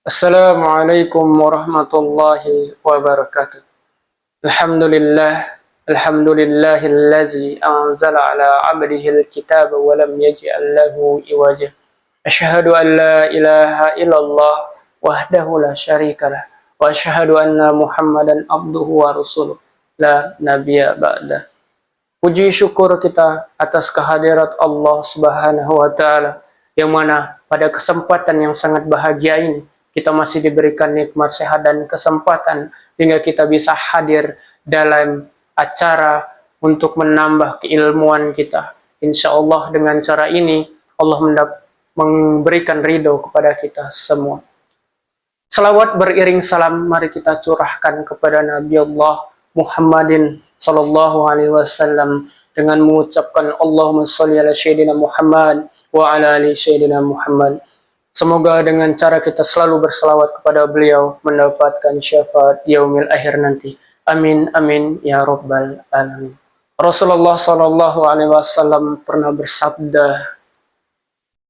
Assalamualaikum warahmatullahi wabarakatuh. Alhamdulillah, alhamdulillahillazi anzala ala abdihil kitab wa lam yaj'al lahu iwaja. Asyhadu an la ilaha illallah wahdahu la syarikalah wa asyhadu anna Muhammadan abduhu wa rasuluh la nabiyya ba'da. Puji syukur kita atas kehadirat Allah Subhanahu wa taala yang mana pada kesempatan yang sangat bahagia ini kita masih diberikan nikmat sehat dan kesempatan hingga kita bisa hadir dalam acara untuk menambah keilmuan kita. Insya Allah dengan cara ini Allah memberikan ridho kepada kita semua. Salawat beriring salam mari kita curahkan kepada Nabi Allah Muhammadin sallallahu alaihi wasallam dengan mengucapkan Allahumma sholli ala sayyidina Muhammad wa ala ali sayyidina Muhammad. Semoga dengan cara kita selalu berselawat kepada beliau mendapatkan syafaat yaumil akhir nanti. Amin amin ya rabbal alamin. Rasulullah sallallahu alaihi wasallam pernah bersabda,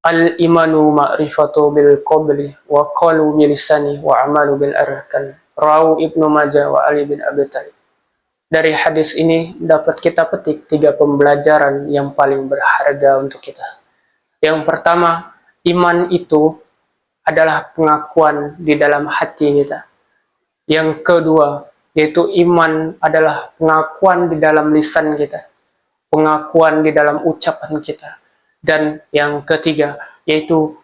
al-imanu ma'rifatu bil qabli wa qalu bil lisani wa amalu bil arkan. Rawu Ibnu Majah wa Ali bin Abi Thalib. Dari hadis ini dapat kita petik 3 pembelajaran yang paling berharga untuk kita. Yang pertama, iman itu adalah pengakuan di dalam hati kita. Yang kedua, yaitu iman adalah pengakuan di dalam lisan kita, pengakuan di dalam ucapan kita. Dan yang ketiga, yaitu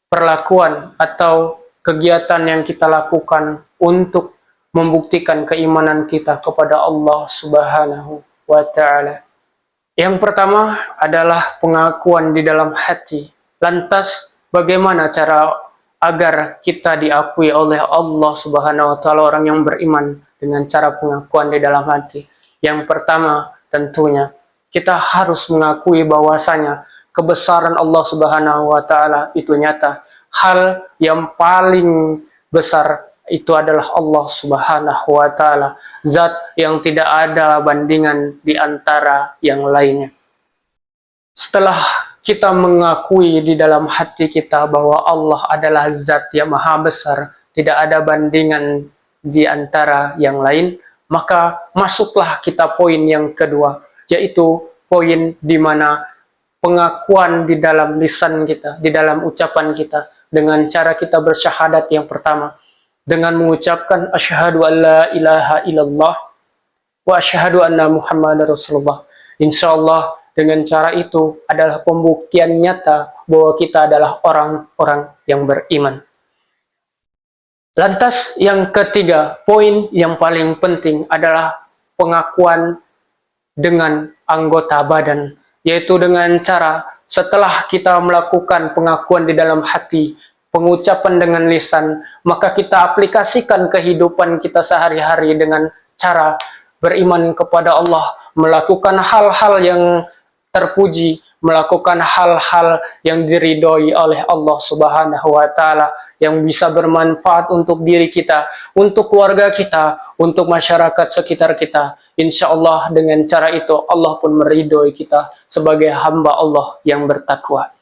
perlakuan atau kegiatan yang kita lakukan untuk membuktikan keimanan kita kepada Allah Subhanahu wa ta'ala. Yang pertama adalah pengakuan di dalam hati. Lantas, bagaimana cara agar kita diakui oleh Allah Subhanahu wa ta'ala orang yang beriman dengan cara pengakuan di dalam hati? Yang pertama, tentunya kita harus mengakui bahwasanya kebesaran Allah Subhanahu wa ta'ala itu nyata. Hal yang paling besar itu adalah Allah Subhanahu wa ta'ala, zat yang tidak ada bandingan di antara yang lainnya. Setelah kita mengakui di dalam hati kita bahwa Allah adalah zat yang maha besar, tidak ada bandingan di antara yang lain, maka masuklah kita poin yang kedua, yaitu poin di mana pengakuan di dalam lisan kita, di dalam ucapan kita, dengan cara kita bersyahadat yang pertama, dengan mengucapkan asyhadu an la ilaha illallah wa asyhadu anna Muhammadar Rasulullah. Insyaallah dengan cara itu adalah pembuktian nyata bahwa kita adalah orang-orang yang beriman. Lantas yang ketiga, poin yang paling penting adalah pengakuan dengan anggota badan, yaitu dengan cara setelah kita melakukan pengakuan di dalam hati, pengucapan dengan lisan, maka kita aplikasikan kehidupan kita sehari-hari dengan cara beriman kepada Allah, melakukan hal-hal yang terpuji, melakukan hal-hal yang diridhoi oleh Allah Subhanahu wa ta'ala, yang bisa bermanfaat untuk diri kita, untuk keluarga kita, untuk masyarakat sekitar kita. Insya Allah dengan cara itu Allah pun meridhoi kita sebagai hamba Allah yang bertakwa.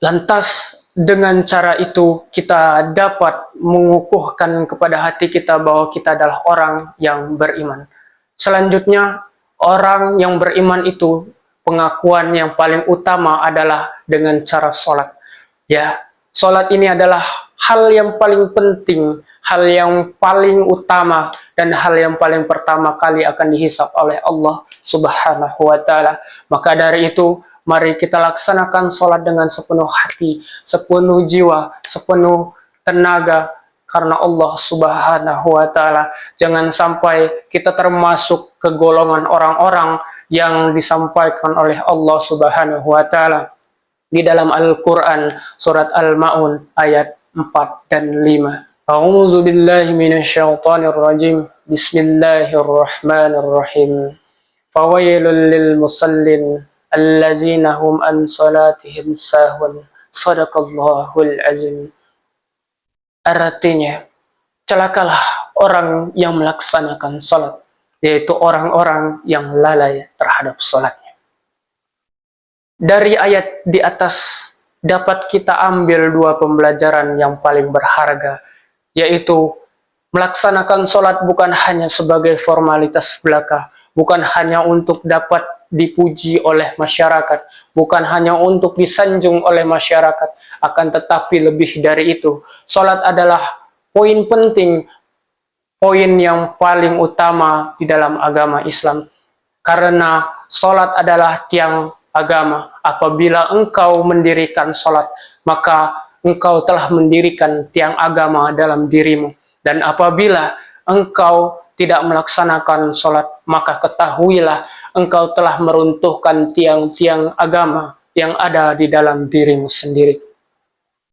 Lantas dengan cara itu kita dapat mengukuhkan kepada hati kita bahwa kita adalah orang yang beriman. Selanjutnya, orang yang beriman itu pengakuan yang paling utama adalah dengan cara sholat. Ya, sholat ini adalah hal yang paling penting, hal yang paling utama, dan hal yang paling pertama kali akan dihisab oleh Allah Subhanahu wa ta'ala. Maka dari itu, mari kita laksanakan sholat dengan sepenuh hati, sepenuh jiwa, sepenuh tenaga, karena Allah Subhanahu wa ta'ala. Jangan sampai kita termasuk ke golongan orang-orang yang disampaikan oleh Allah Subhanahu wa ta'ala di dalam Al-Quran surat Al-Ma'un ayat 4 dan 5. A'udzu billahi minasyaitonir rajim. Bismillahirrahmanirrahim. Fawailul lil musallin allazina hum an salatihim sahun. Sadaqallahul azim. Artinya, celakalah orang yang melaksanakan salat, yaitu orang-orang yang lalai terhadap salatnya. Dari ayat di atas dapat kita ambil dua pembelajaran yang paling berharga, yaitu melaksanakan sholat bukan hanya sebagai formalitas belaka, bukan hanya untuk dapat dipuji oleh masyarakat, bukan hanya untuk disanjung oleh masyarakat, akan tetapi lebih dari itu, sholat adalah poin penting, poin yang paling utama di dalam agama Islam. Karena sholat adalah tiang agama. Apabila engkau mendirikan sholat, maka engkau telah mendirikan tiang agama dalam dirimu. Dan apabila engkau tidak melaksanakan sholat, maka ketahuilah engkau telah meruntuhkan tiang-tiang agama yang ada di dalam dirimu sendiri.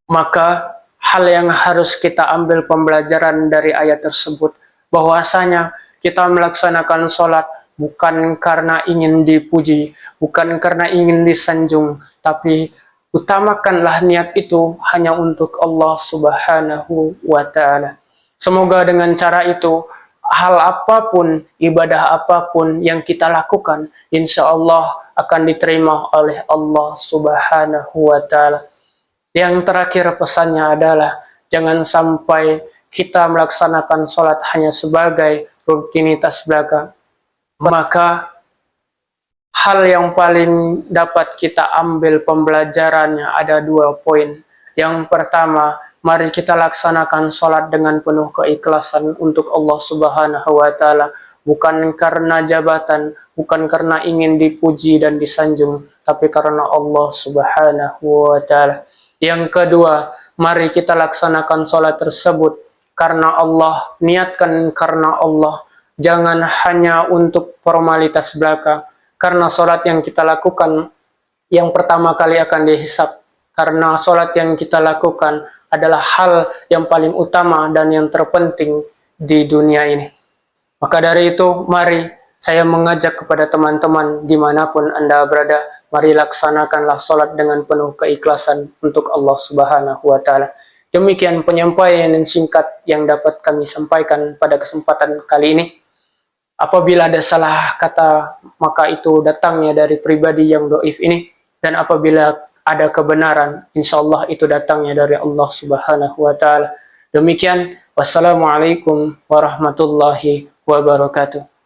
Maka hal yang harus kita ambil pembelajaran dari ayat tersebut, bahwasanya kita melaksanakan sholat bukan karena ingin dipuji, bukan karena ingin disanjung, tapi utamakanlah niat itu hanya untuk Allah Subhanahu wa Ta'ala. Semoga dengan cara itu, hal apapun, ibadah apapun yang kita lakukan, insya Allah akan diterima oleh Allah Subhanahu wa Ta'ala. Yang terakhir pesannya adalah, jangan sampai kita melaksanakan sholat hanya sebagai rutinitas belaka. Maka hal yang paling dapat kita ambil pembelajarannya ada dua poin. Yang pertama, mari kita laksanakan sholat dengan penuh keikhlasan untuk Allah Subhanahu wa Ta'ala, bukan karena jabatan, bukan karena ingin dipuji dan disanjung, tapi karena Allah Subhanahu wa Ta'ala. Yang kedua, mari kita laksanakan sholat tersebut karena Allah, niatkan karena Allah, jangan hanya untuk formalitas belaka. Karena sholat yang kita lakukan yang pertama kali akan dihisab. Karena sholat yang kita lakukan adalah hal yang paling utama dan yang terpenting di dunia ini. Maka dari itu, mari saya mengajak kepada teman-teman dimanapun Anda berada, mari laksanakanlah sholat dengan penuh keikhlasan untuk Allah Subhanahu wa Ta'ala. Demikian penyampaian yang singkat yang dapat kami sampaikan pada kesempatan kali ini. Apabila ada salah kata, maka itu datangnya dari pribadi yang dhaif ini. Dan apabila ada kebenaran, insya Allah itu datangnya dari Allah Subhanahu wa Ta'ala. Demikian, wassalamualaikum warahmatullahi wabarakatuh.